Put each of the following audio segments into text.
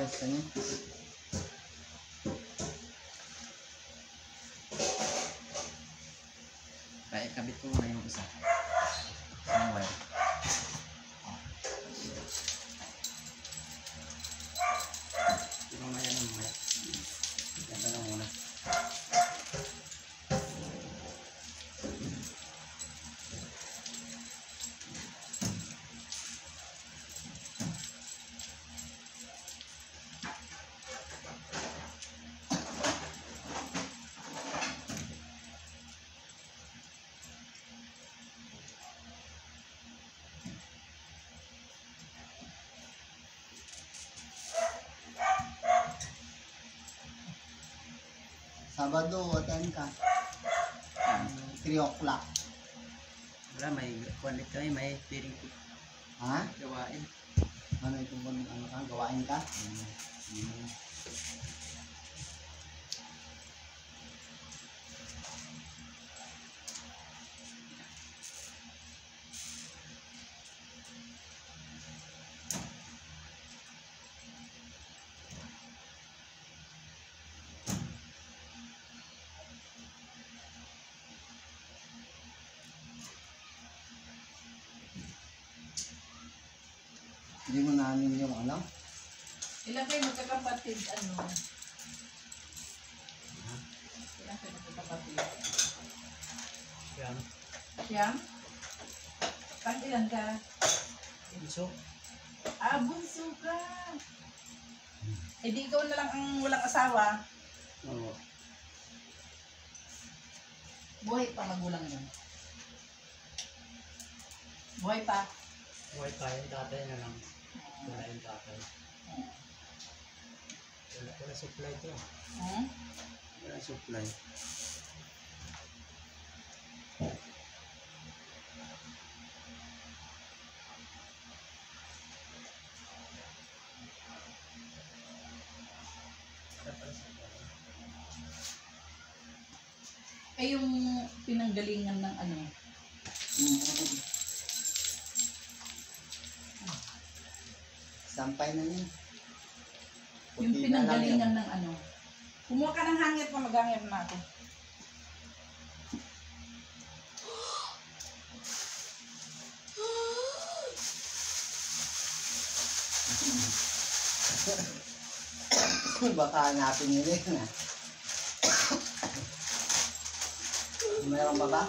pwesto niya. Kaya kabit ko na yung isa. Isang wire. Ito na yan ang wire. Ganda lang muna. Sabado, attend ka. 3 o'clock. Wala, may kuwanit kami, may piring Ha? gawain. Ano ito mo, ano ka? Gawain ka? Hindi mo namin yung ano? Ilan kayo magkakapatid, ano? Ilan kayo magkakapatid? Yan. Siyam? Pag ilan ka? Bunso. Ah, bunso ka! Eh di ikaw na lang ang walang asawa. Oo. Buhay pa magulang mo. Buhay pa. Buhay pa yung tatay na lang. Wala yung tatay. Wala supply to. Hmm? Wala supply. Eh yung pinanggalingan ng ano? Sampay na niya. Yung Puti na lang pinanggalingan yan. ng ano? Kumuha ka ng hangit pa, maghangit na ako. Baka hanapin nila yun ah. Mayroon ba ba?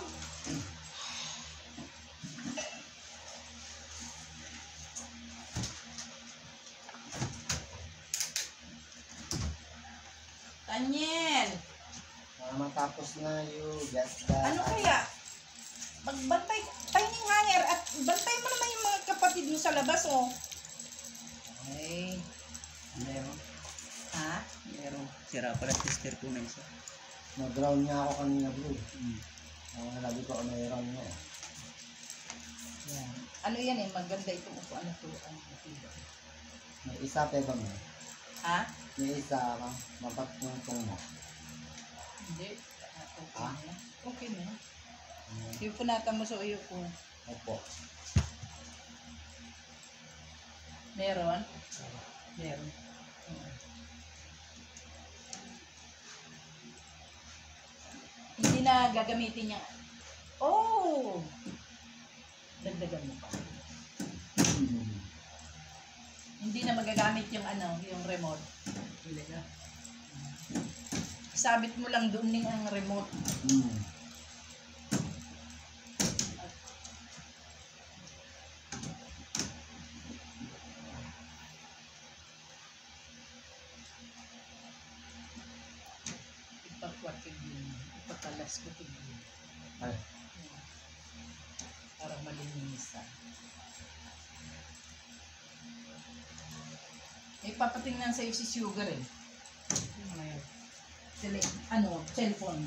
Daniel! Matapos na you get that. Ano kaya? Magbantay, tayong hanger at bantay mo naman yung mga kapatid mo sa labas, oh. Ay, Meron. Ha? Meron. Sira pala sister ko na isa. nag-ground niya ako kanina bro. Nalabi ko ano yung round niya. Yan. Ano yan eh, maganda itong upuan na to. May isa pa ba mo? Ha? May isa mapagtungtong mo. Hindi. Okay Ha? na. Okay na. Yung punatan mo sa uyo ko. Opo. Meron? Meron. Hindi na gagamitin niya. Oh! Dagdagan mo pa. Hindi na magagamit yung ano, yung remote. Talaga. Sabit mo lang doon ning ang remote. Ipagwatig yun. Ipagkalas ko yun. Ay. Para malinisan. Ipapatingnan sa'yo si Sugar eh. Cellphone.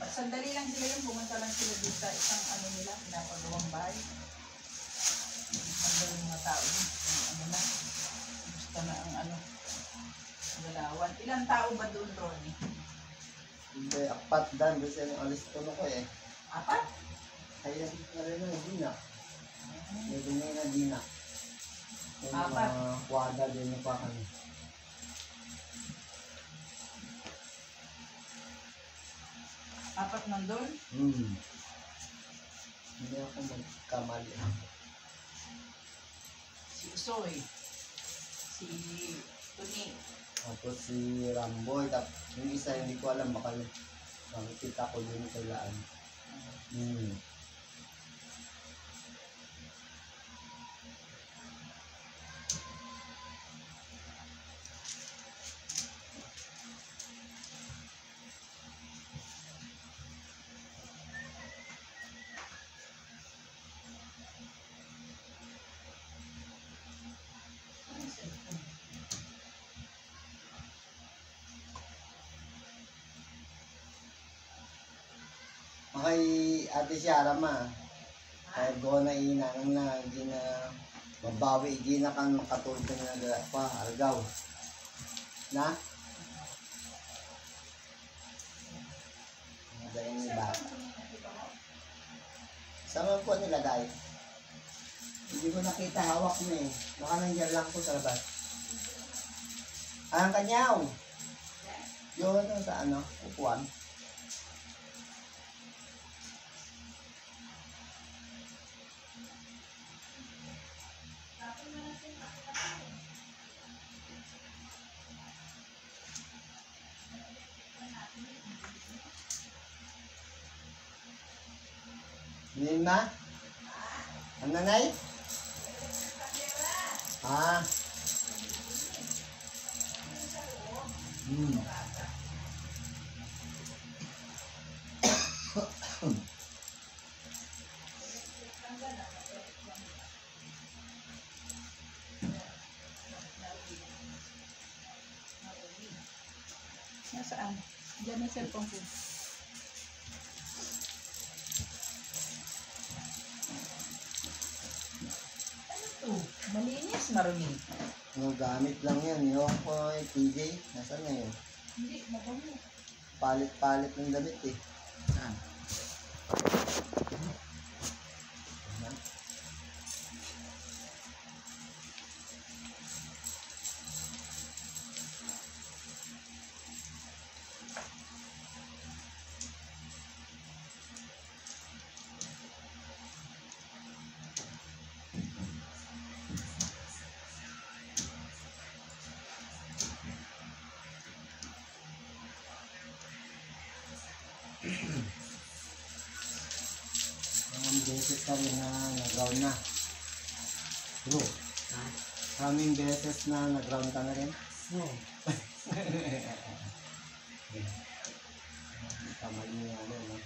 Sandali lang sila yung pumunta lang sila dito sa isang ano nila, pinapagawang bahay. Ang galing mga tao din. Ano na. Gusto na ang ano. Galawan. Ilang tao ba doon, Ronnie? Hindi, apat dan. Kasi yung alis ko na ko eh. Apat? Kaya na rin na, hindi na. May ganyan na di na. Yung Apat. mga kwada din na pa kami. Apat nandun. Hindi ako magkamali. Si Usoy. Si Tuni. Tapos si Ramboy. Yung isa hindi ko alam, baka makikita ko din sa laan. Makay ate Ciara ma. Kaya go na inanang na, hindi na mabawi, hindi na kang makatulog na pa, algaw. Na? Madaling ni ba? Saan mo po nilagay? Hindi ko nakita, hawak mo eh. Baka nandiyan lang po sa labas. Ang kanyaw! Yun, sa ano, upuan. Hindi na? Ang nanay? Ah. Nasaan? Diyan yung cellphone ko. Ano to? Malinis, marumi. No, gamit lang yan. Yung ko TJ, nasaan na yun? Hindi, mabango. Palit-palit ng damit eh. Saan? Ang beses kami na nag-round na. Bro, Ha? kaming beses na nag-round ka na rin. Oo. Kamali niya ano, no?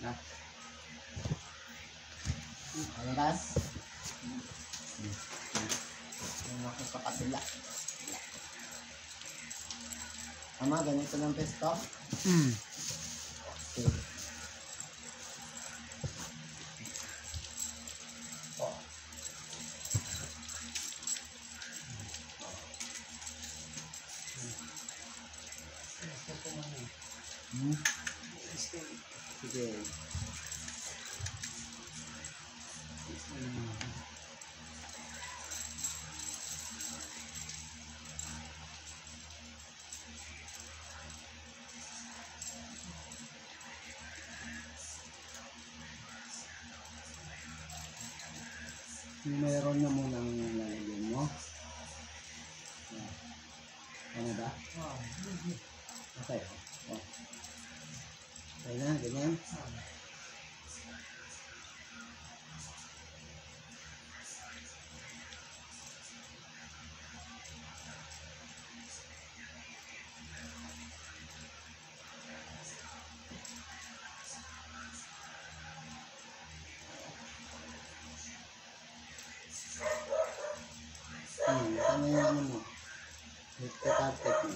Na? Ano ba? Yung ako sa kabila. Ama, ganito ng pesto? Okay. Oh. Gusto ko man eh. Sige. Meron na muna ang lalagyan mo. Ano ba? Okay. Oh. Okay na, ganyan. Tama yung ano mo. Ito carpet mo.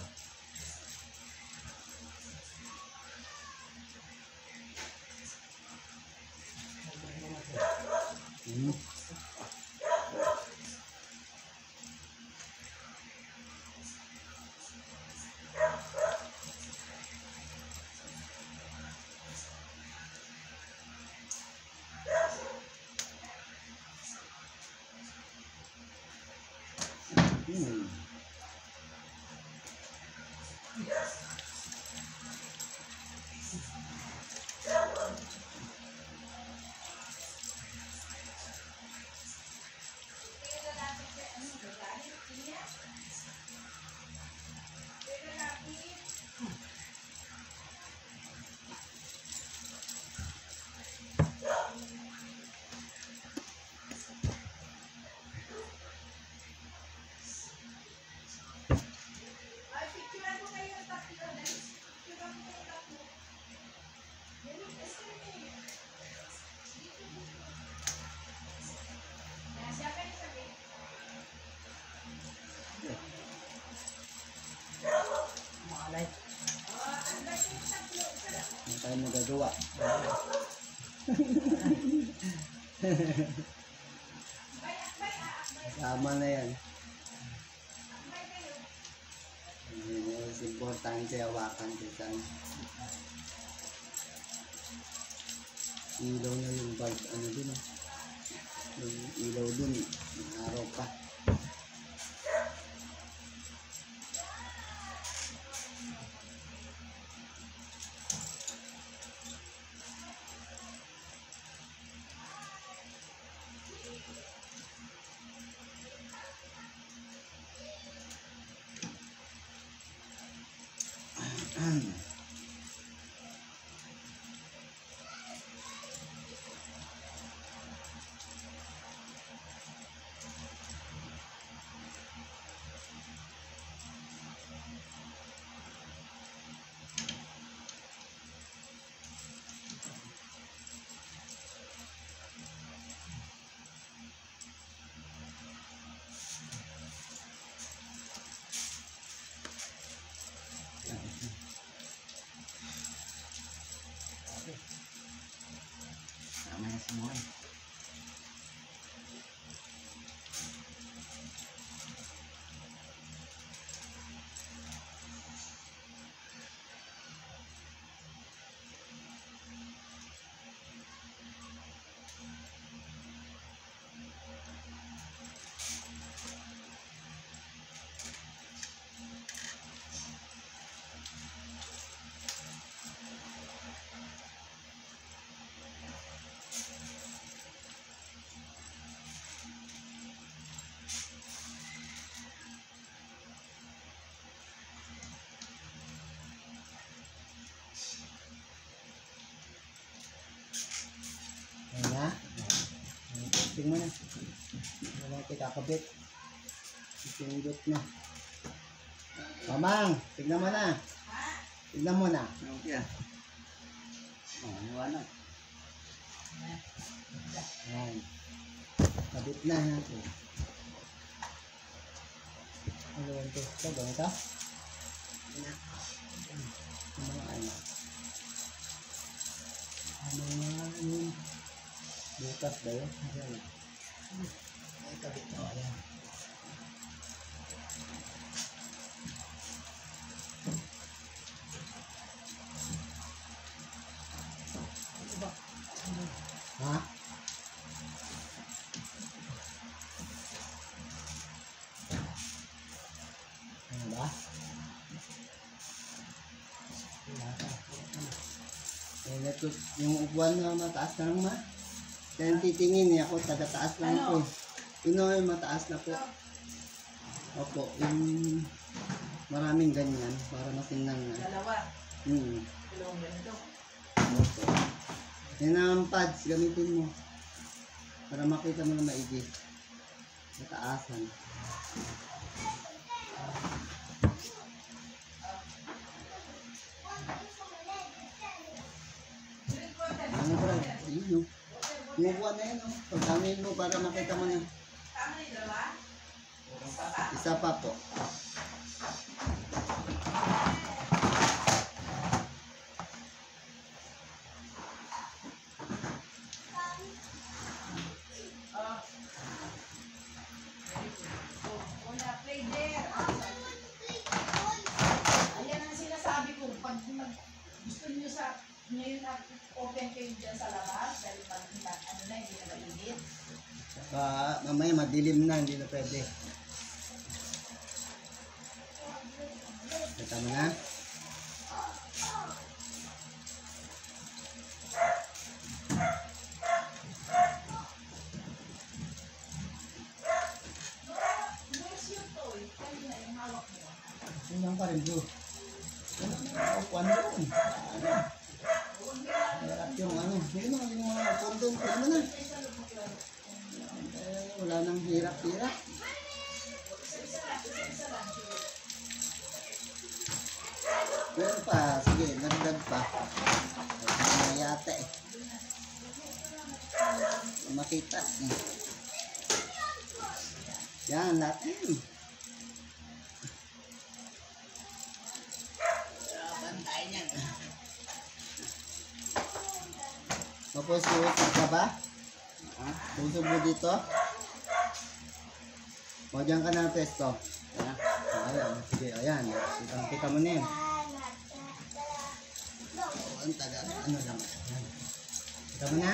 tayo magagawa. Tama na yan. Mas importante hawakan kita. Ilaw na yung bulb. Ano dun ah. Yung ilaw dun. Yung araw pa. Tama na semua. Ayan na. Tingnan mo na. Wala tayo kakabit. Ipindot na. Mamang, tignan mo na. Tignan mo na. Okay. Oh, liwanag. Ayan. Kabit na natin. Ano yun ito? Ito, ganito? Ano ano? Ano nga yun? Bukas ba yun? Ayan. Ay, kabit na. Ayan. Ha? Ano ba? Wala ka. Yung upuan na mataas na lang ma. Kaya titingin ako, taga-taas lang ako. Yun yung mataas na po. Opo, yung maraming ganyan para masingnan na. Dalawa. Dalawang ganito. Opo. Yan ang pads, gamitin mo. Para makita mo na maigi. Mataasan. Ano ba? Yun. Yung buwan na yun. Pagkamin mo para makita mo na. Tama na yung dalawa? Isa pa po. Una, play there. Ayan ang sinasabi ko. Pag gusto niyo sa ngayon na open kayo dyan sa labas, dahil pag ano na, hindi na mainit. Mamaya madilim na, hindi na pwede. Kita mo na. Where's your toy? Kanina yung hawak mo. Tingnan ka rin bro. Ano na upuan doon? Ano? Harap yung ano. Hindi mo yung mga upuan doon. Kaya mo na. Wala nang hirap-hirap. Meron pa. Sige, nagdag pa. Ay, yata eh. Makita. Yan, natin. Bantayan yan. Mapusok ka ba? Ha? Pusog mo dito? O, dyan ka na pesto. Yan. Ayan, sige, ayan. Kita mo na yun. Ang taga, ano lang. Ayan. Kita mo na?